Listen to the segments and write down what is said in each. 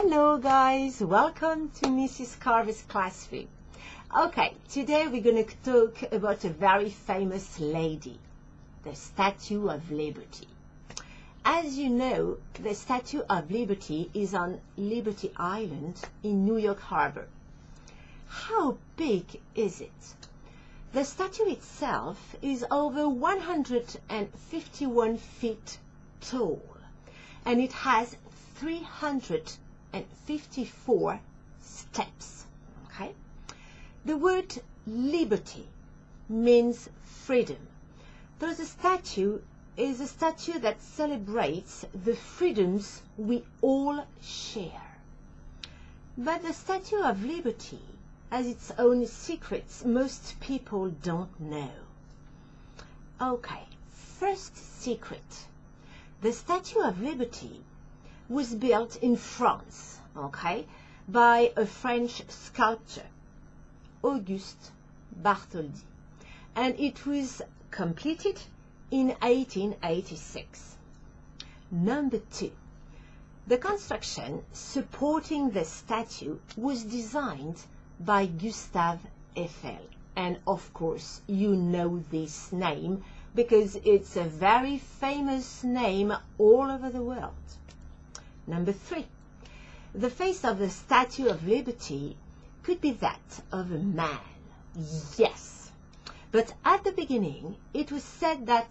Hello guys, welcome to Mrs. Carver's classroom. Okay, today we're going to talk about a very famous lady, the Statue of Liberty. As you know, the Statue of Liberty is on Liberty Island in New York Harbor. How big is it? The statue itself is over 151 feet tall, and it has 354 steps. Okay? The word liberty means freedom. Thus a statue is a statue that celebrates the freedoms we all share. But the Statue of Liberty has its own secrets most people don't know. Okay, first secret. The Statue of Liberty was built in France, okay, by a French sculptor, Auguste Bartholdi, and it was completed in 1886. Number two, the construction supporting the statue was designed by Gustave Eiffel, and of course you know this name because it's a very famous name all over the world. Number three, the face of the Statue of Liberty could be that of a man. Yes, but at the beginning it was said that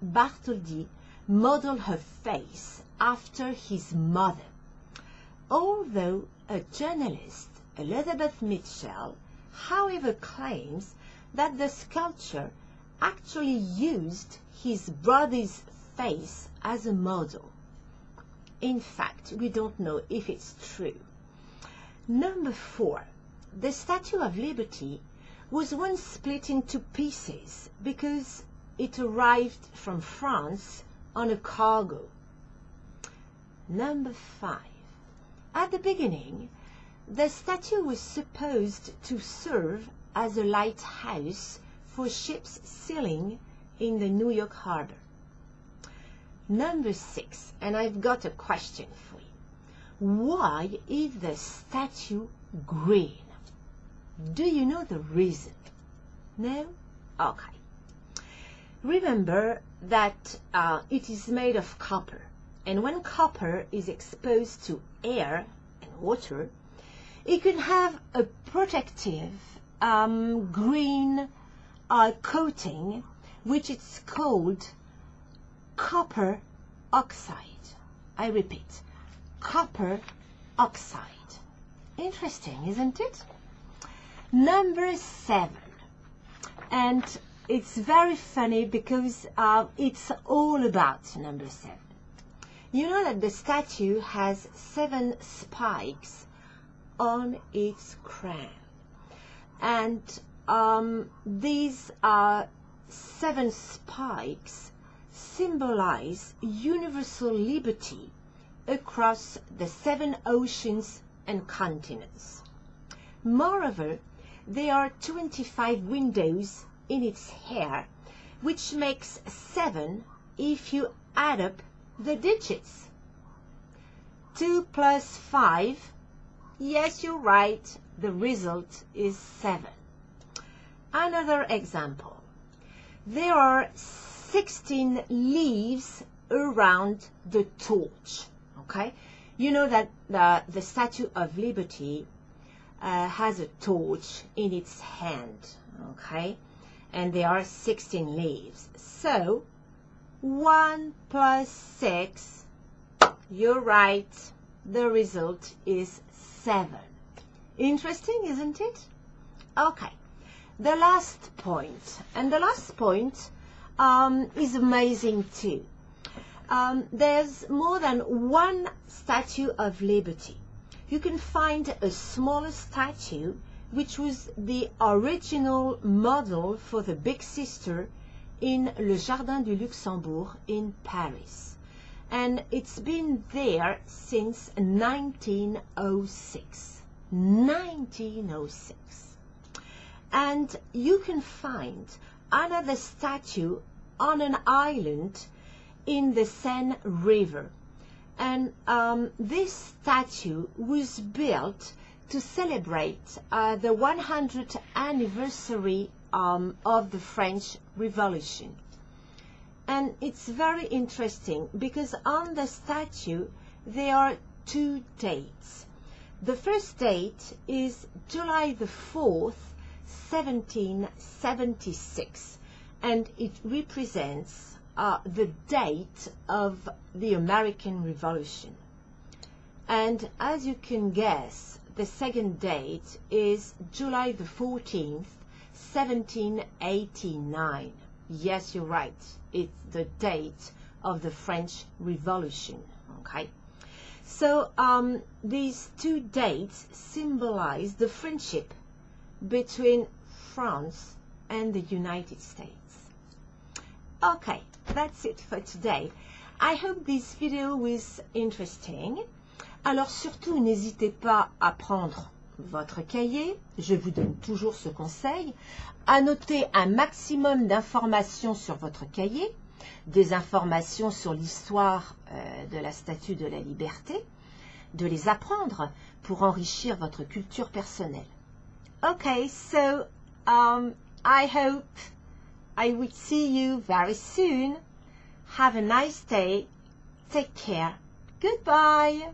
Bartholdi modeled her face after his mother, although a journalist, Elizabeth Mitchell, however, claims that the sculptor actually used his brother's face as a model. In fact, we don't know if it's true. Number four, the Statue of Liberty was once split into pieces because it arrived from France on a cargo. Number five, at the beginning, the statue was supposed to serve as a lighthouse for ships sailing in the New York Harbor. Number six, and I've got a question for you. Why is the statue green? Do you know the reason? No? Okay. Remember that it is made of copper, and when copper is exposed to air and water, it can have a protective green coating, which is called copper oxide. I repeat, copper oxide. Interesting, isn't it? Number seven, and it's very funny because it's all about number seven. You know that the statue has 7 spikes on its crown, and these 7 spikes symbolize universal liberty across the 7 oceans and continents. Moreover, there are 25 windows in its hair, which makes 7 if you add up the digits. 2 plus 5, yes, you're right, the result is 7. Another example. There are 16 leaves around the torch, okay? You know that the Statue of Liberty has a torch in its hand, okay? And there are 16 leaves. So, 1 plus 6, you're right, the result is 7. Interesting, isn't it? Okay, the last point, and the last point is amazing too. There's more than one Statue of Liberty. You can find a smaller statue which was the original model for the big sister in Le Jardin du Luxembourg in Paris. And it's been there since 1906. 1906. And you can find another statue on an island in the Seine River. And this statue was built to celebrate the 100th anniversary of the French Revolution. And it's very interesting because on the statue there are two dates. The first date is July the 4th, 1776, and it represents the date of the American Revolution. And as you can guess, the second date is July the 14th, 1789. Yes, you're right. It's the date of the French Revolution. Okay. So these two dates symbolize the friendship between France and the United States. Okay, that's it for today. I hope this video was interesting. Alors surtout, n'hésitez pas à prendre votre cahier, je vous donne toujours ce conseil, à noter un maximum d'informations sur votre cahier, des informations sur l'histoire de la Statue de la Liberté, de les apprendre pour enrichir votre culture personnelle. Okay, so I hope I will see you very soon. Have a nice day. Take care. Goodbye.